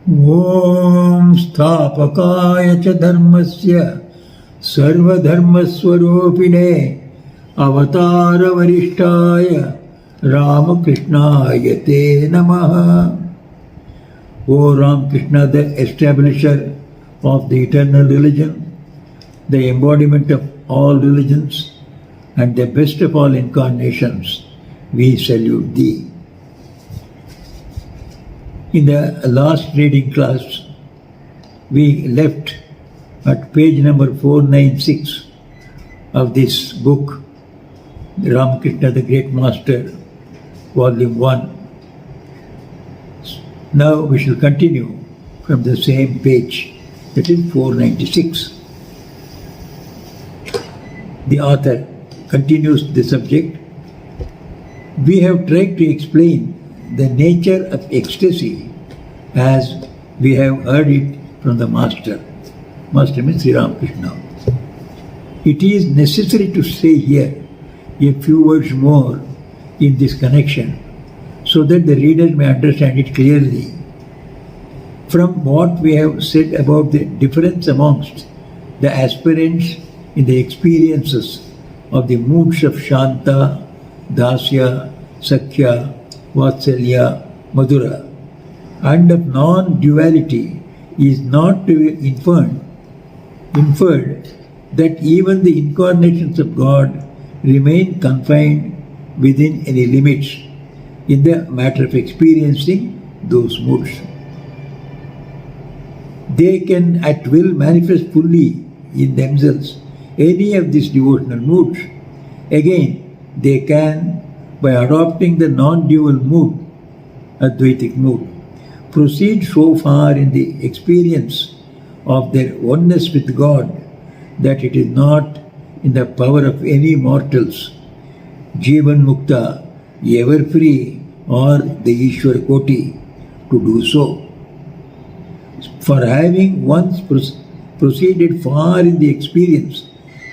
ॐ स्थापकाय च धर्मस्य सर्वधर्मस्वरूपिणे अवतारवरिष्ठाय रामकृष्णाय ते नमः. O Ramakrishna, the establisher of the eternal religion, the embodiment of all religions, and the best of all incarnations, we salute thee. In the last reading class, we left at page number 496 of this book, Ramakrishna the Great Master, Volume 1. Now we shall continue from the same page, that is 496. The author continues the subject. We have tried to explain the nature of ecstasy as we have heard it from the Master. Master means Sri Ramakrishna. It is necessary to say here a few words more in this connection so that the reader may understand it clearly. From what we have said about the difference amongst the aspirants in the experiences of the moods of Shanta, Dasya, Sakhya, Vatsalya, Madhura, and of non-duality, is not to be inferred that even the incarnations of God remain confined within any limits in the matter of experiencing those moods. They can at will manifest fully in themselves any of these devotional moods. Again, they can, by adopting the non-dual mood, Advaitic mood, proceed so far in the experience of their oneness with God that it is not in the power of any mortals, Jivan Mukta, ever free, or the Ishwar Koti, to do so. For having once proceeded far in the experience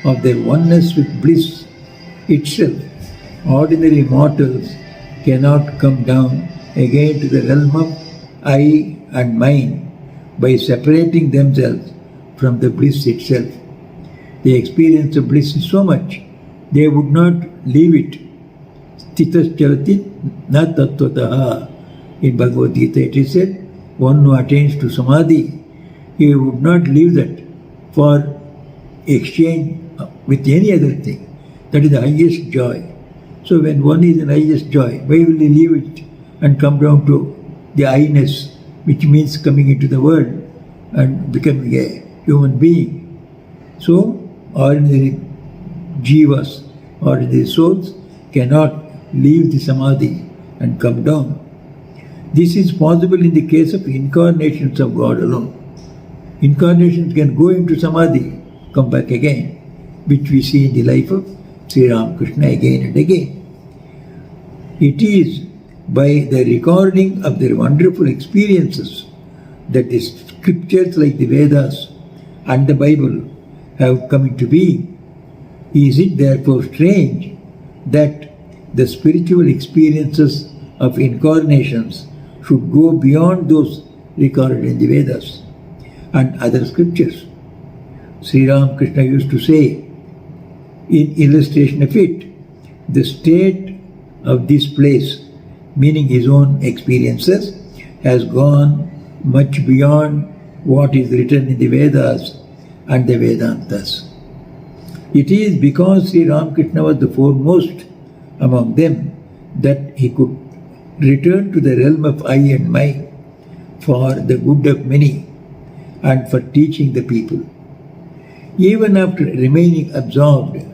of their oneness with bliss itself, ordinary mortals cannot come down again to the realm of I and mine by separating themselves from the bliss itself. The experience of bliss is so much, they would not leave it. Stitascharati na tattvataha. In Bhagavad Gita it is said, one who attains to Samadhi, he would not leave that for exchange with any other thing. That is the highest joy. So when one is in highest joy, why will he leave it and come down to the I-ness, which means coming into the world and becoming a human being? So ordinary jivas, ordinary souls, cannot leave the Samadhi and come down. This is possible in the case of incarnations of God alone. Incarnations can go into Samadhi, come back again, which we see in the life of Sri Ramakrishna again and again. It is by the recording of their wonderful experiences that the scriptures like the Vedas and the Bible have come into being. Is it therefore strange that the spiritual experiences of incarnations should go beyond those recorded in the Vedas and other scriptures? Sri Ramakrishna used to say, in illustration of it, the state of this place, meaning his own experiences, has gone much beyond what is written in the Vedas and the Vedantas. It is because Sri Ramakrishna was the foremost among them that he could return to the realm of I and mine for the good of many and for teaching the people. Even after remaining absorbed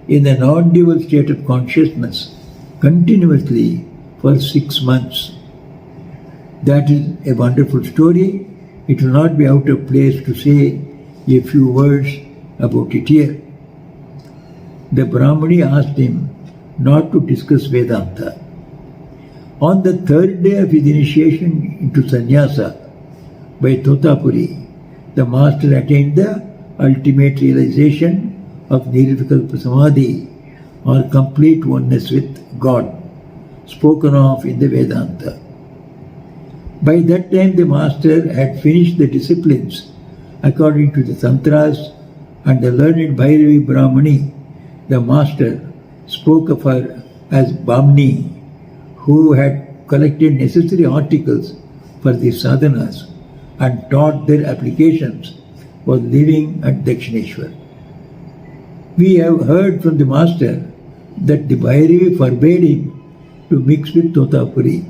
in the non-dual state of consciousness continuously for 6 months. That is a wonderful story. It will not be out of place to say a few words about it here. The Brahmani asked him not to discuss Vedanta. On the third day of his initiation into sannyasa by Totapuri, the master attained the ultimate realization of Nirvikalpa Samadhi, or complete oneness with God, spoken of in the Vedanta. By that time, the master had finished the disciplines according to the tantras, and the learned Bhairavi Brahmani, the master, spoke of her as Bhamni, who had collected necessary articles for the sadhanas and taught their applications, was living at Dakshineshwar. We have heard from the master that the Bhairavi forbade him to mix with Totapuri.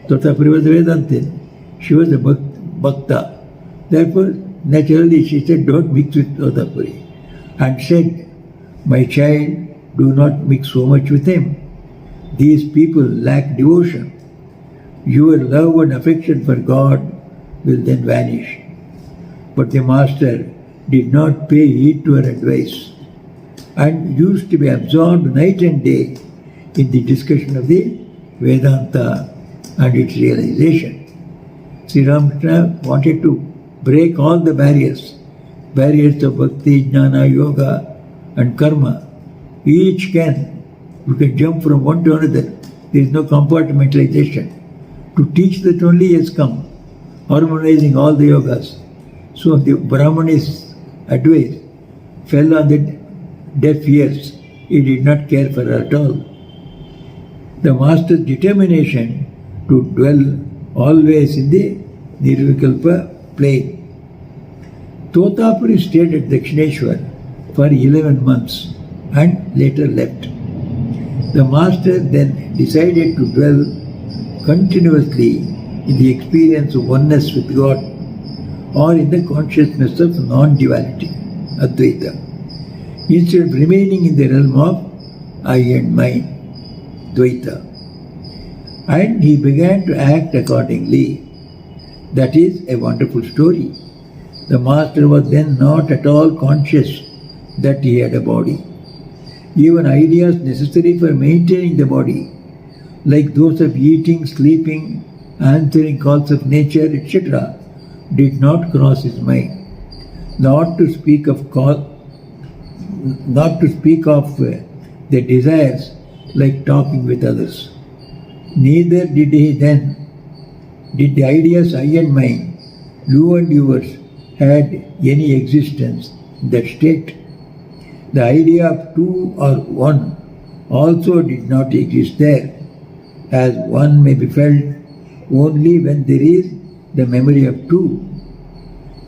Totapuri was a Vedantin. She was a Bhakta. Therefore, naturally she said, don't mix with Totapuri. And said, my child, do not mix so much with him. These people lack devotion. Your love and affection for God will then vanish. But the master did not pay heed to her advice and used to be absorbed night and day in the discussion of the Vedanta and its realization. Sri Ramakrishna wanted to break all the barriers of bhakti, jnana, yoga and karma. Each you can jump from one to another. There is no compartmentalization. To teach that only has come, harmonizing all the yogas. So the Brahmani's advice fell on the deaf ears. He did not care for her at all. The master's determination to dwell always in the Nirvikalpa plane. Totapuri stayed at Dakshineshwar for 11 months and later left. The master then decided to dwell continuously in the experience of oneness with God or in the consciousness of non-duality, Advaita, instead of remaining in the realm of I and mine, Dvaita. And he began to act accordingly. That is a wonderful story. The master was then not at all conscious that he had a body. Even ideas necessary for maintaining the body, like those of eating, sleeping, answering calls of nature, etc., did not cross his mind. Not to speak of the desires like talking with others. Neither did the ideas I and mine, you and yours, had any existence in that state. The idea of two or one also did not exist there, as one may be felt only when there is the memory of two.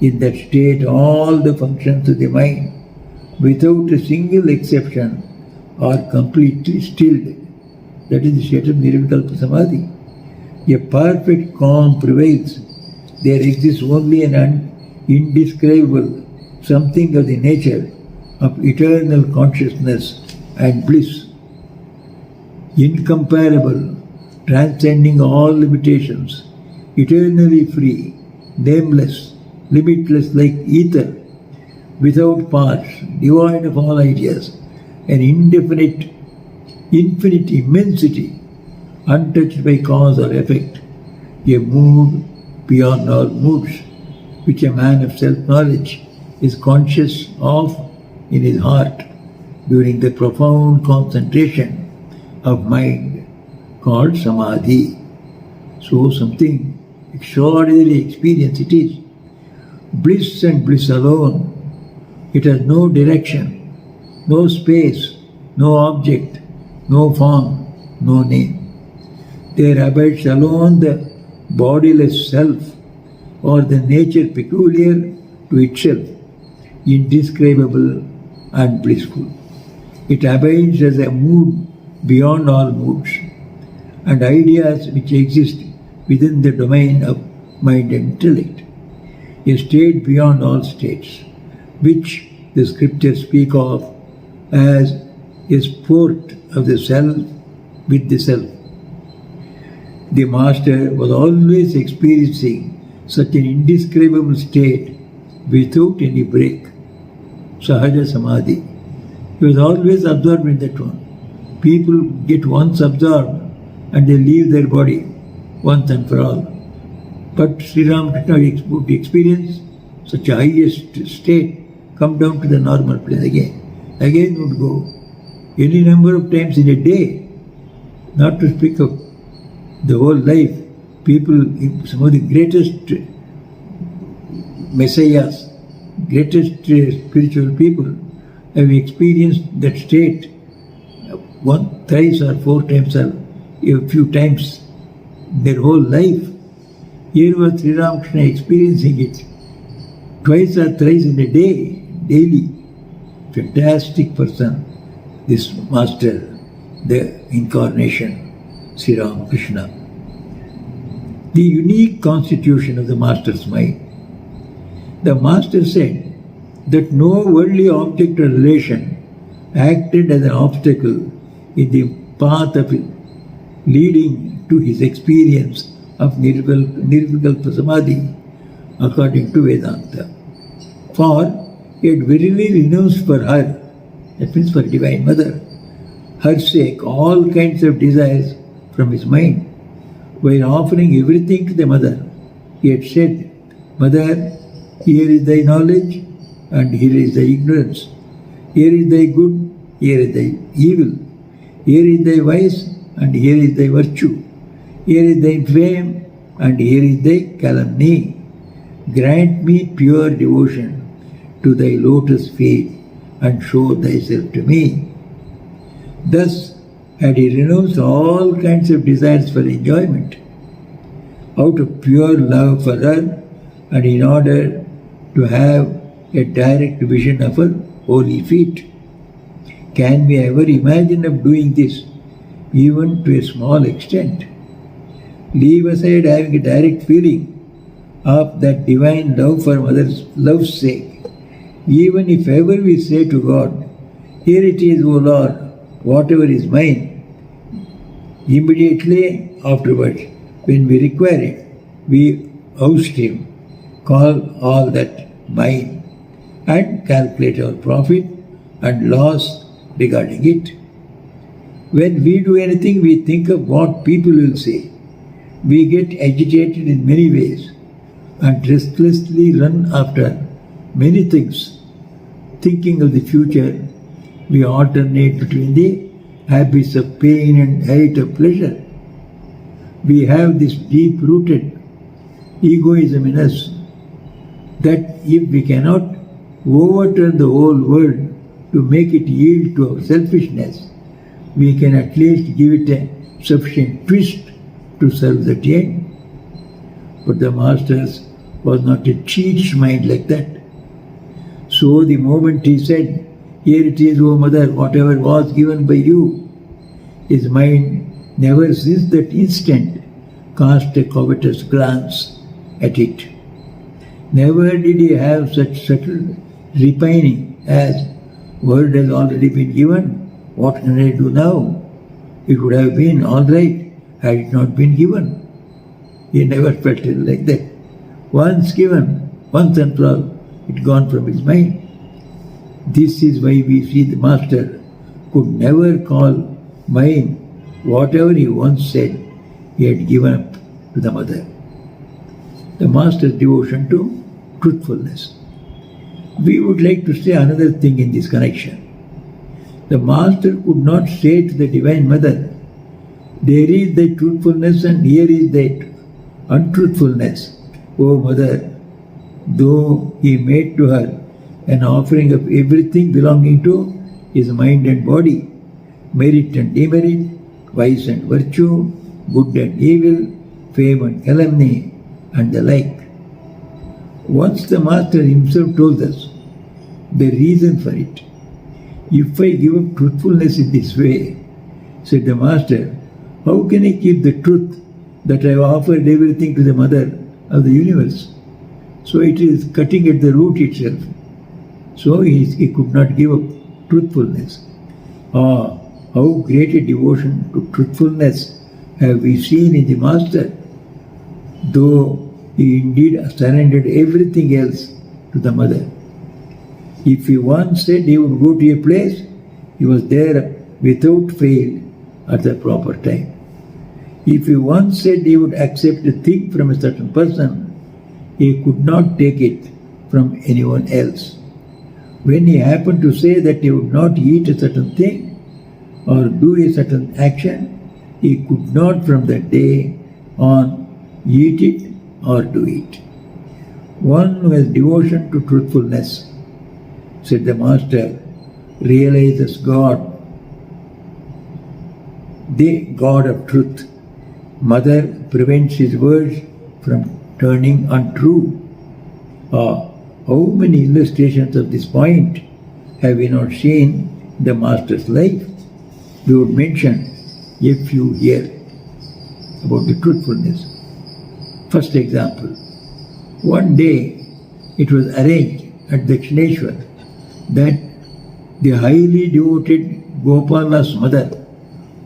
In that state, all the functions of the mind, without a single exception, are completely stilled. That is the state of Nirvikalpa Samadhi. A perfect calm prevails. There exists only an indescribable something of the nature of eternal consciousness and bliss, incomparable, transcending all limitations, eternally free, nameless, limitless like ether, without parts, devoid of all ideas, an infinite immensity, untouched by cause or effect, a mood beyond all moods, which a man of self-knowledge is conscious of in his heart during the profound concentration of mind called Samadhi. So something extraordinary experience it is. Bliss and bliss alone. It has no direction, no space, no object, no form, no name. There abides alone the bodiless self, or the nature peculiar to itself, indescribable and blissful. It abides as a mood beyond all moods, and ideas which exist within the domain of mind and intellect, a state beyond all states, which the scriptures speak of as a sport of the self with the self. The master was always experiencing such an indescribable state without any break. Sahaja Samadhi. He was always absorbed in that one. People get once absorbed and they leave their body once and for all. But Sri Ramakrishna would experience such a highest state, come down to the normal plane again. Again would go any number of times in a day, not to speak of the whole life, people, some of the greatest messiahs, greatest spiritual people have experienced that state one, thrice or four times or a few times their whole life. Here was Sri Ramakrishna experiencing it twice or thrice in a day, daily. Fantastic person, this master, the incarnation, Sri Ramakrishna. The unique constitution of the master's mind. The master said that no worldly object or relation acted as an obstacle in the path of leading to his experience of Nirvikalpa Samadhi according to Vedanta. For he had verily renounced for her, that means for Divine Mother, her sake all kinds of desires from his mind. While offering everything to the Mother, he had said, Mother, here is thy knowledge and here is thy ignorance. Here is thy good, here is thy evil. Here is thy vice and here is thy virtue. Here is thy fame and here is thy calumny. Grant me pure devotion to thy lotus feet and show thyself to me. Thus had he renounced all kinds of desires for enjoyment out of pure love for her and in order to have a direct vision of her holy feet. Can we ever imagine of doing this, even to a small extent? Leave aside having a direct feeling of that divine love for Mother's love's sake. Even if ever we say to God, here it is, O Lord, whatever is mine, immediately afterwards, when we require it, we oust Him, call all that mine, and calculate our profit and loss regarding it. When we do anything, we think of what people will say. We get agitated in many ways and restlessly run after many things. Thinking of the future, we alternate between the habits of pain and habit of pleasure. We have this deep-rooted egoism in us that if we cannot overturn the whole world to make it yield to our selfishness, we can at least give it a sufficient twist to serve that end. But the Master's was not a cheat's mind like that. So the moment he said, here it is, O Mother, whatever was given by you, his mind never since that instant cast a covetous glance at it. Never did he have such subtle repining as, word has already been given, what can I do now? It would have been all right had it not been given. He never felt it like that. Once given, once and for all, it gone from his mind. This is why we see the Master could never call mine whatever he once said he had given up to the Mother. The Master's devotion to truthfulness. We would like to say another thing in this connection. The Master could not say to the Divine Mother, there is thy truthfulness and here is thy untruthfulness, O Mother, though he made to her an offering of everything belonging to his mind and body, merit and demerit, vice and virtue, good and evil, fame and calumny, and the like. Once the Master himself told us the reason for it. If I give up truthfulness in this way, said the Master, how can I keep the truth that I have offered everything to the Mother of the universe? So it is cutting at the root itself. So he could not give up truthfulness. Ah, how great a devotion to truthfulness have we seen in the Master, though he indeed surrendered everything else to the Mother. If he once said he would go to a place, he was there without fail at the proper time. If he once said he would accept a thing from a certain person, he could not take it from anyone else. When he happened to say that he would not eat a certain thing or do a certain action, he could not from that day on eat it or do it. One who has devotion to truthfulness, said the Master, realizes God, the God of truth. Mother prevents his words from turning untrue. How many illustrations of this point have we not seen in the Master's life? We would mention a few here about the truthfulness. First example, one day it was arranged at Dakshineshwar that the highly devoted Gopala's mother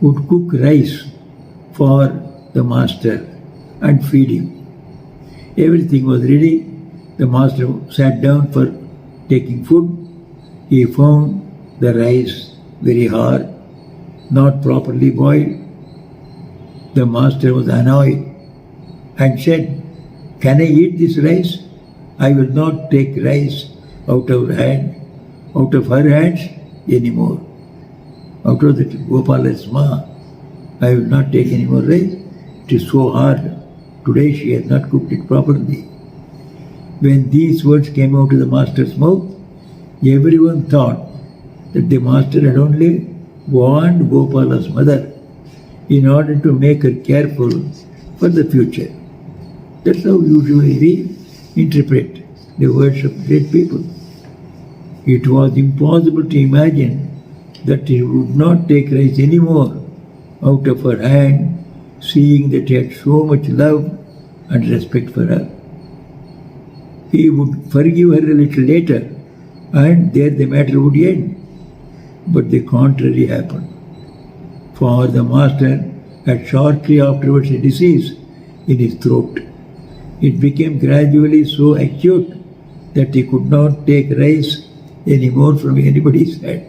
would cook rice for the Master and feed him. Everything was ready. The Master sat down for taking food. He found the rice very hard, not properly boiled. The Master was annoyed and said, "Can I eat this rice? I will not take rice out of her hands anymore. Out of the Gopala's ma, I will not take any more rice. It is so hard. Today she has not cooked it properly." When these words came out of the Master's mouth, everyone thought that the Master had only warned Gopala's mother in order to make her careful for the future. That's how usually we interpret the words of great people. It was impossible to imagine that he would not take rice anymore out of her hand, seeing that he had so much love and respect for her. He would forgive her a little later, and there the matter would end. But the contrary happened. For the Master had shortly afterwards a disease in his throat. It became gradually so acute that he could not take rice anymore from anybody's hand.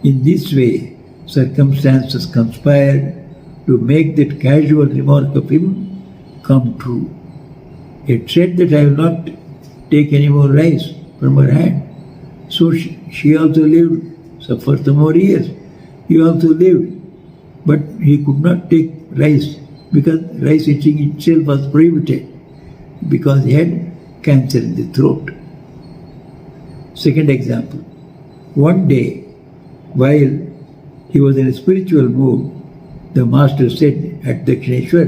In this way, circumstances conspired to make that casual remark of him come true. It said that I will not take any more rice from her hand. So she also lived for some more years. He also lived, but he could not take rice because rice eating itself was prohibited because he had cancer in the throat. Second example, one day while he was in a spiritual mood, the Master said at Dakshineshwar,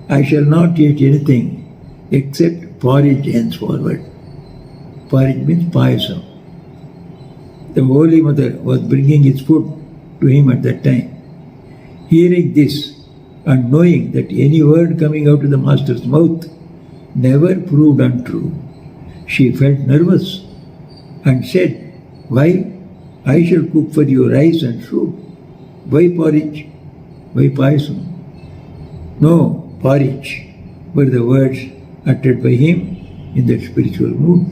"I shall not eat anything except porridge henceforward." Porridge means payasam. The Holy Mother was bringing his food to him at that time. Hearing this and knowing that any word coming out of the Master's mouth never proved untrue, she felt nervous and said, "Why? I shall cook for you rice and soup. Why porridge? Why payasam?" "No, porridge," were the words uttered by him in that spiritual mood.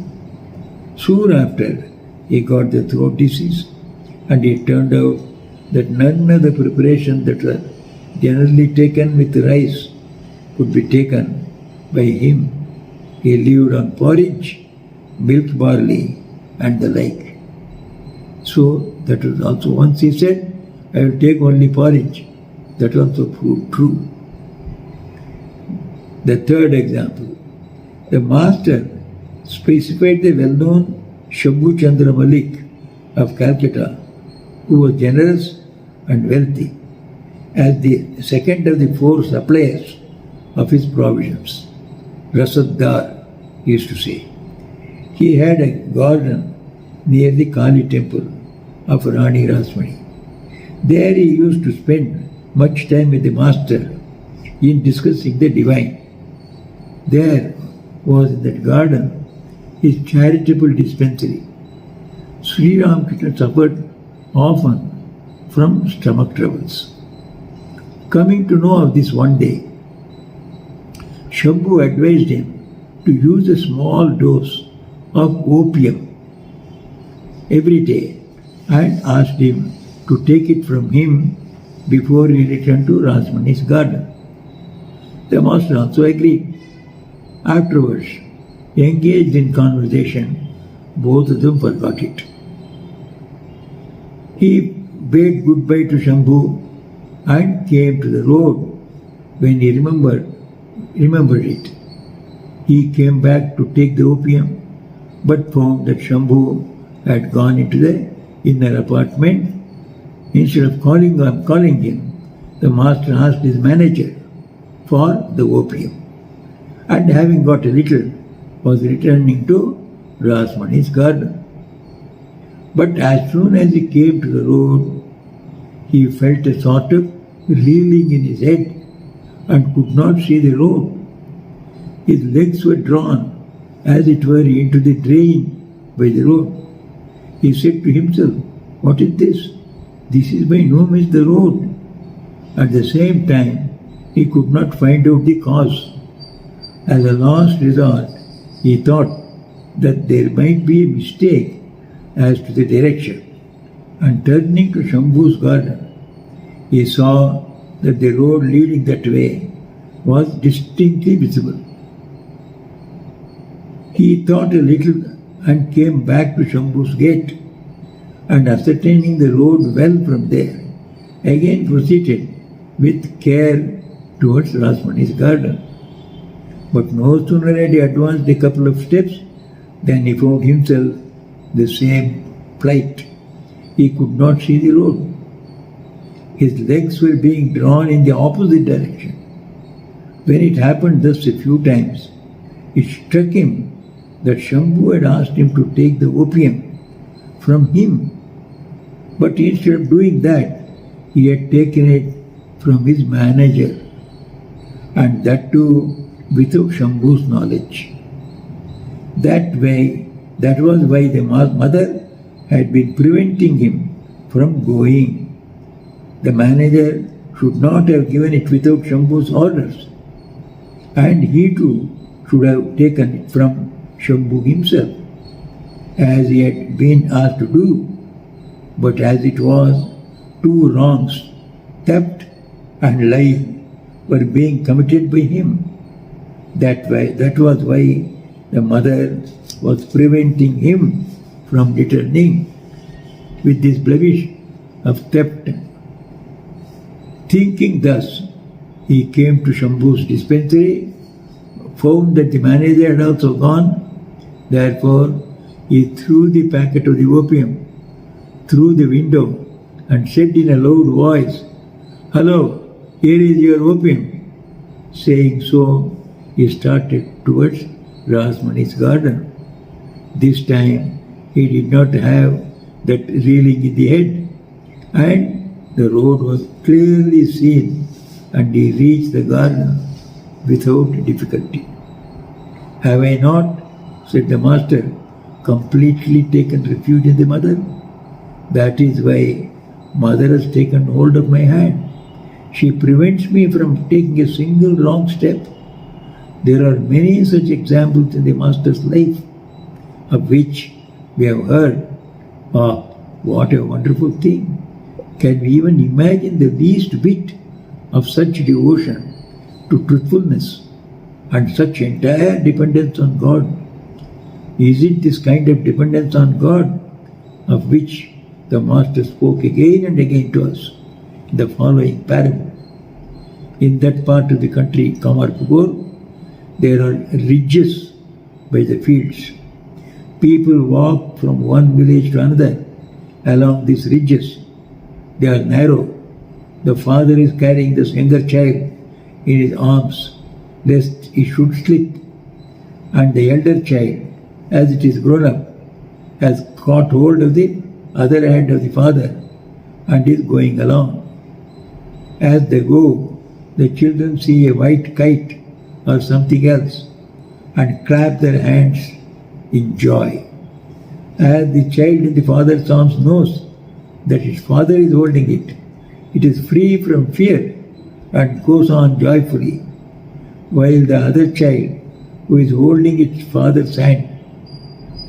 Soon after, he got the throat disease, and it turned out that none of the preparations that were generally taken with rice could be taken by him. He lived on porridge, milk barley, and the like. So that was also once he said, "I will take only porridge." That also proved true. The third example, the Master specified the well-known Shambhu Chandra Malik of Calcutta, who was generous and wealthy, as the second of the four suppliers of his provisions. Rasadar used to say. He had a garden near the Kali temple of Rani Rasmani. There he used to spend much time with the Master in discussing the divine. There was in that garden his charitable dispensary. Sri Ramakrishna suffered often from stomach troubles. Coming to know of this one day, Shambhu advised him to use a small dose of opium every day and asked him to take it from him before he returned to Rasmani's garden. The Master also agreed. Afterwards, engaged in conversation, both of them forgot it. He bade goodbye to Shambhu and came to the road when he remembered remembered it. He came back to take the opium, but found that Shambhu had gone into the inner apartment. Instead of calling him, the master asked his manager for the opium, and having got a little, was returning to Rasmani's garden. But as soon as he came to the road, he felt a sort of reeling in his head and could not see the road. His legs were drawn, as it were, into the drain by the road. He said to himself, "What is this? This is by no means the road." At the same time, he could not find out the cause. As a last resort, he thought that there might be a mistake as to the direction, and turning to Shambhu's garden, he saw that the road leading that way was distinctly visible. He thought a little and came back to Shambhu's gate, and ascertaining the road well from there, again proceeded with care towards Rasmani's garden. But no sooner had he advanced a couple of steps than he found himself the same plight. He could not see the road. His legs were being drawn in the opposite direction. When it happened thus a few times, it struck him that Shambhu had asked him to take the opium from him, but instead of doing that, he had taken it from his manager, and that too without Shambhu's knowledge. That was why the mother had been preventing him from going. The manager should not have given it without Shambhu's orders, and he too should have taken it from Shambhu himself, as he had been asked to do. But as it was, two wrongs, theft and lying, were being committed by him. That was why the mother was preventing him from returning with this blemish of theft. Thinking thus, he came to Shambhu's dispensary, found that the manager had also gone. Therefore, he threw the packet of the opium through the window and said in a loud voice, "Hello, here is your opium." Saying so, he started towards Rasmani's garden. This time, he did not have that reeling in the head, and the road was clearly seen, and he reached the garden without difficulty. "Have I not," said the master, "completely taken refuge in the mother? That is why mother has taken hold of my hand. She prevents me from taking a single wrong step." There are many such examples in the master's life, of which we have heard. Ah, what a wonderful thing! Can we even imagine the least bit of such devotion to truthfulness and such entire dependence on God? Is it this kind of dependence on God of which the Master spoke again and again to us in the following parable? In that part of the country, Kamarpukur, there are ridges by the fields. People walk from one village to another along these ridges. They are narrow. The father is carrying this younger child in his arms, lest he should slip. And the elder child, as it is grown up, has caught hold of the other hand of the father and is going along. As they go, the children see a white kite or something else and clap their hands in joy. As the child in the father's arms knows that his father is holding it, it is free from fear and goes on joyfully, while the other child, who is holding its father's hand,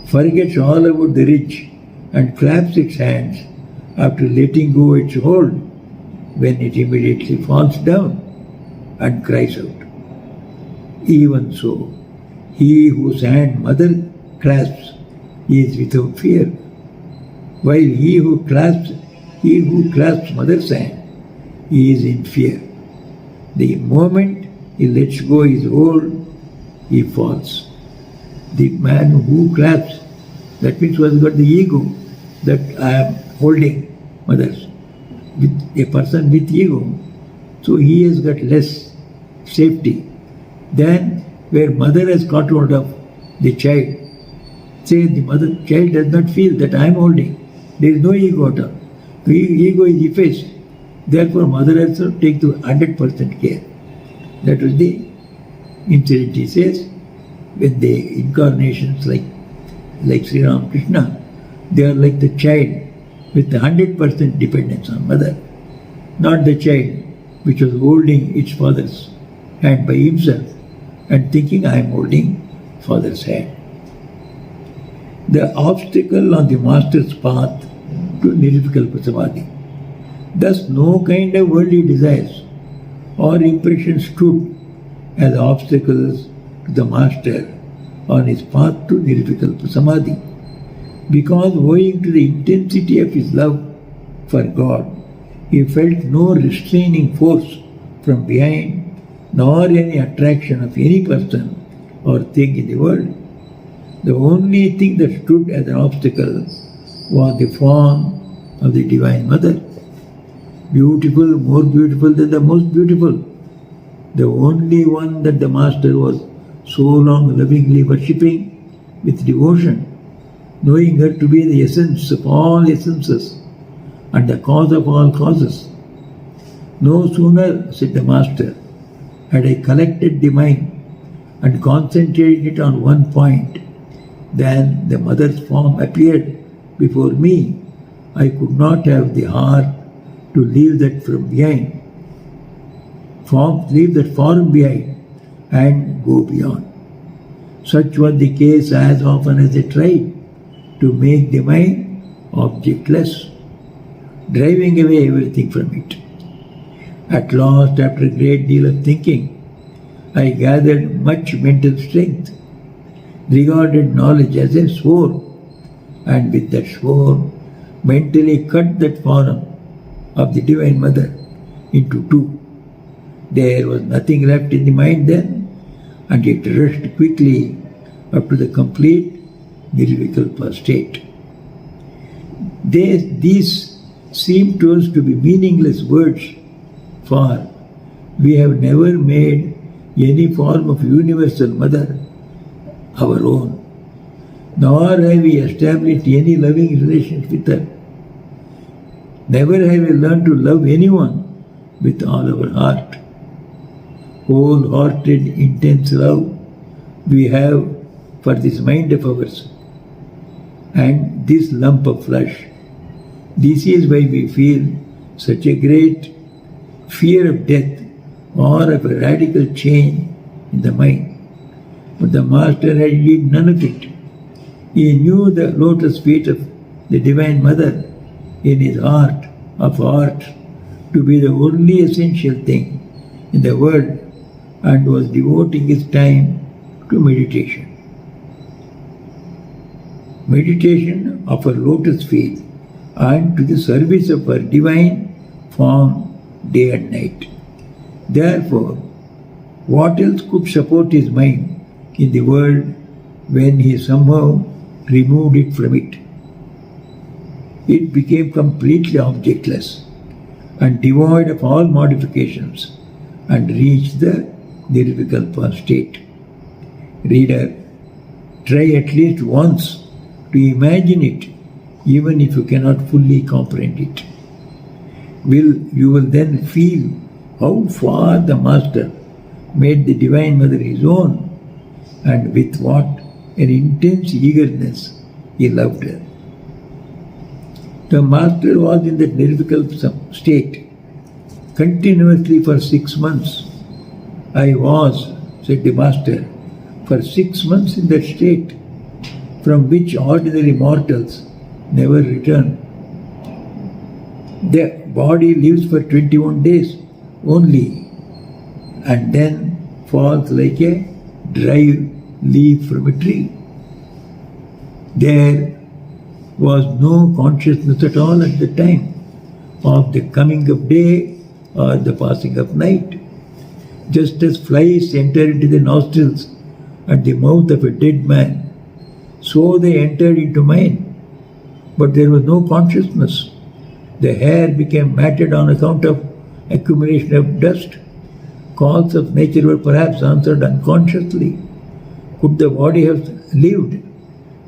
forgets all about the ridge and claps its hands after letting go its hold, when it immediately falls down and cries out. Even so, he whose hand mother clasps is without fear, while he who clasps mother's hand is in fear. The moment he lets go his hold, he falls. The man who claps, that means who has got the ego that I am holding mothers. With a person with ego, so he has got less safety than where mother has caught hold of the child. Say the child does not feel that I am holding. There is no ego at all. The ego is effaced. Therefore, mother also takes the 100% care. That was the incident, he says, when the incarnations like Sri Ramakrishna, they are like the child with 100% dependence on mother, not the child which was holding its father's hand by himself and thinking I am holding father's hand. The obstacle on the master's path to Nirvikalpa Samadhi. Thus no kind of worldly desires or impressions stood as obstacles to the master on his path to Nirvikalpa Samadhi, because owing to the intensity of his love for God, he felt no restraining force from behind, nor any attraction of any person or thing in the world. The only thing that stood as an obstacle was the form of the Divine Mother, beautiful, more beautiful than the most beautiful, the only one that the Master was so long lovingly worshipping with devotion, knowing her to be the essence of all essences and the cause of all causes. No sooner, said the Master, had I collected the mind and concentrated it on one point, than the mother's form appeared before me. I could not have the heart to leave that from behind, leave that form behind and go beyond. Such was the case as often as I tried to make the mind objectless, driving away everything from it. At last, after a great deal of thinking, I gathered much mental strength, regarded knowledge as a sword, and with that sword mentally cut that form of the Divine Mother into two. There was nothing left in the mind then, and it rushed quickly up to the complete Nirvikalpa state. These seem to us to be meaningless words, for we have never made any form of universal mother our own, nor have we established any loving relations with her. Never have we learned to love anyone with all our heart. Wholehearted, intense love we have for this mind of ours and this lump of flesh. This is why we feel such a great fear of death or of a radical change in the mind. But the Master had did none of it. He knew the lotus feet of the Divine Mother in his heart of hearts to be the only essential thing in the world, and was devoting his time to meditation. Meditation of her lotus feet and to the service of her divine form day and night. Therefore, what else could support his mind in the world when he somehow removed it from it? It became completely objectless and devoid of all modifications and reached the Nirvikalpa state. Reader, try at least once to imagine it, even if you cannot fully comprehend it. You will then feel how far the Master made the Divine Mother his own, and with what an intense eagerness he loved her. The Master was in that Nirvikalpa state continuously for 6 months. I was, said the Master, for 6 months in that state, from which ordinary mortals never return. The body lives for 21 days only, and then falls like a dry leaf from a tree. There was no consciousness at all at the time of the coming of day or the passing of night. just as flies enter into the nostrils and the mouth of a dead man, so they entered into mine. But there was no consciousness. The hair became matted on account of accumulation of dust. Calls of nature were perhaps answered unconsciously. Could the body have lived,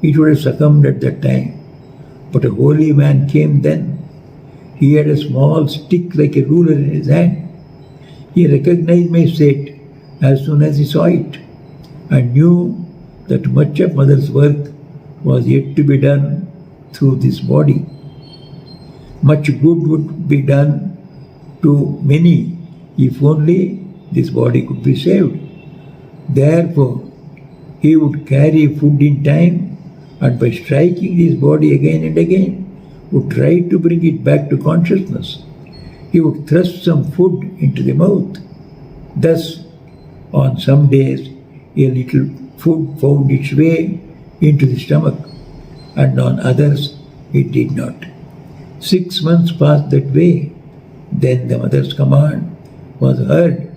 it would have succumbed at that time. But a holy man came then. He had a small stick like a ruler in his hand. He recognized my state as soon as he saw it, and knew that much of Mother's work was yet to be done through this body. Much good would be done to many if only this body could be saved. Therefore, he would carry food in time, and by striking this body again and again, would try to bring it back to consciousness. He would thrust some food into the mouth. Thus, on some days, a little food found its way into the stomach, and on others it did not. 6 months passed that way. Then the mother's command was heard,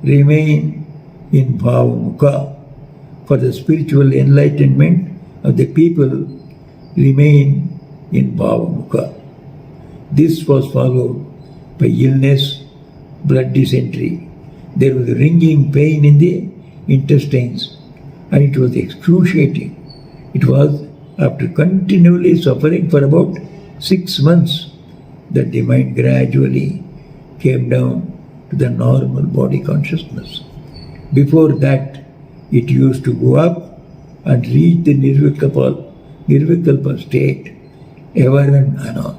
remain in Bhavamukha. For the spiritual enlightenment of the people, remain in Bhavamukha. This was followed by illness, blood dysentery. There was a ringing pain in the intestines, and it was excruciating. It was after continually suffering for about 6 months that the mind gradually came down to the normal body consciousness. Before that, it used to go up and reach the Nirvikalpa state ever and anon.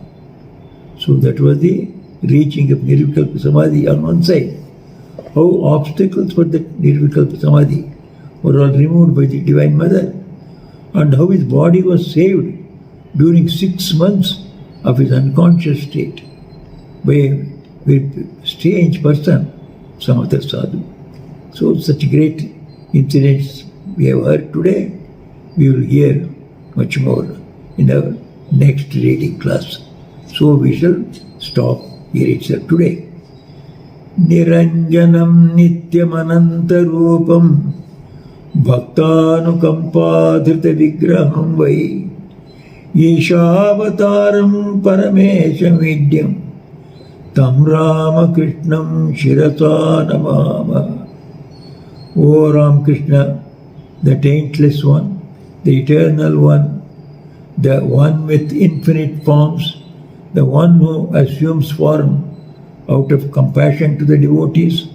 So that was the reaching of Nirvikalpa Samadhi on one side. How obstacles for that Nirvikalpa Samadhi were all removed by the Divine Mother, and how his body was saved during 6 months of his unconscious state by a very strange person, Samatha Sadhu. So such great incidents we have heard today. We will hear much more in our next reading class. So we shall stop here itself today. Niranjanam nityamanantarupam bhaktanukampadhrita vigraham vai yeshavataram paramesham vidyam tam Ramakrishnam shirasa namama. O Ramakrishna, the taintless one, the eternal one, the one with infinite forms, the one who assumes form out of compassion to the devotees,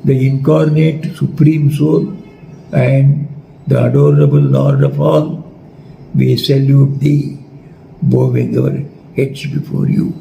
the incarnate Supreme Soul, and the adorable Lord of all, we salute thee, bowing our heads before you.